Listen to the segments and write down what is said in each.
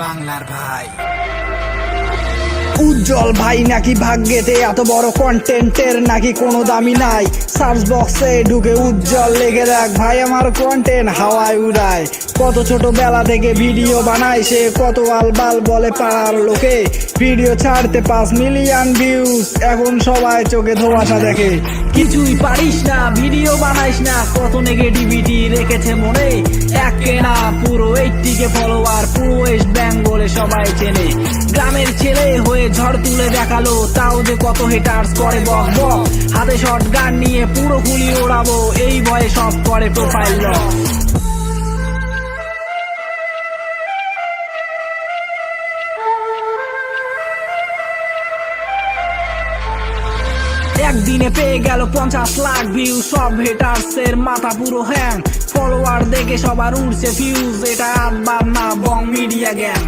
বাংলার ভাই। উজ্জ্বল ভাই নাকি ভাগ্যেতে এত বড় কন্টেন্টের নাকি কোনো দামি নাই। সার্চ বক্সে ঢুকে উজ্জ্বল লেগে দেখ ভাই আমার কন্টেন্ট হাওয়ায় উড়ায়। কত ছোটবেলা থেকে ভিডিও বানায় সে, কত আলবাল বলে পাড়ার লোকে। ভিডিও ছাড়তে 5 মিলিয়ন ভিউজ, এখন সবাই চোখে ধোঁয়াশা দেখে। কিছুই পারিস না, ভিডিও বানাইস না, কত নেগেটিভিটি রেখেছে মনে। একে না পুরো 80K ফলোয়ার, পুরো ওয়েস্ট বেঙ্গলে সবাই চেনে। গ্রামের ছেলে হয়ে ঝড় তুলে দেখালো, তাও যে কত হেটার্স করে বক বক। হাতে শর্ট গান নিয়ে পুরো গুলি ওড়াবো, এই ভয়ে সব করে প্রোফাইল লক। একদিনে পেয়ে গেল 50 লাখ ভিউ, সব হেটার্সের মাথা পুরো হ্যাং। ফলোয়ার দেখে সবার উঠছে ফিউজ, এটা আটবার না বং মিডিয়া গ্যাং।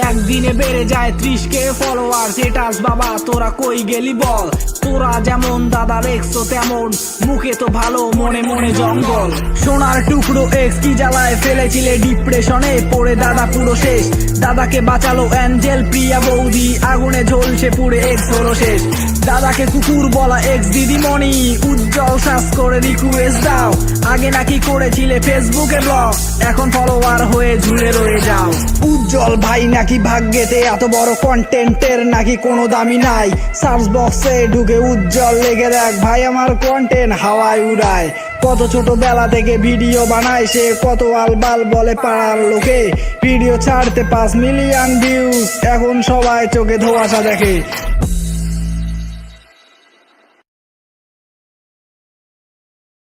একদিনে বেড়ে যায় 30K ফলোয়ার, হেটার্স বাবা তোরা কই গেলি বল। তোরা যেমন দাদা দেখছো তেমন, মুখে তো ভালো মনে মনে জঙ্গল। সোনার টুকরো এক্স কি জ্বালায় ফেলেছিলে ডিপ্রেশনে পড়ে, দাদা পুরো শেষ। দাদাকে বাঁচালো অ্যাঞ্জেল প্রিয়া বৌদি, আগুনে ঝলছে পুড়ে এক্স হলো শেষ। দাদাকে কুকুর বলা এক্স দিদিমণি, উজ্জ্বল সার্চ করে রিকোয়েস্ট দাও। আগে নাকি করেছিলে ফেসবুকে ব্লগ, এখন ফলোয়ার হয়ে ঝুলে রয়ে যাও। উজ্জ্বল ভাই নাকি ভাগ্যেতে এত বড় কন্টেন্টের নাকি কোনো দামি নাই। সার্চ বক্সে ঢুকে উজ্জ্বল লেগে দেখ ভাই আমার কন্টেন্ট হাওয়ায় উড়ায়। কত ছোটবেলা থেকে ভিডিও বানায় সে, কত আলবাল বলে পাড়ার লোকে। ভিডিও ছাড়তে 5 মিলিয়ন ভিউজ, এখন সবাই চোখে ধোঁয়াশা দেখে।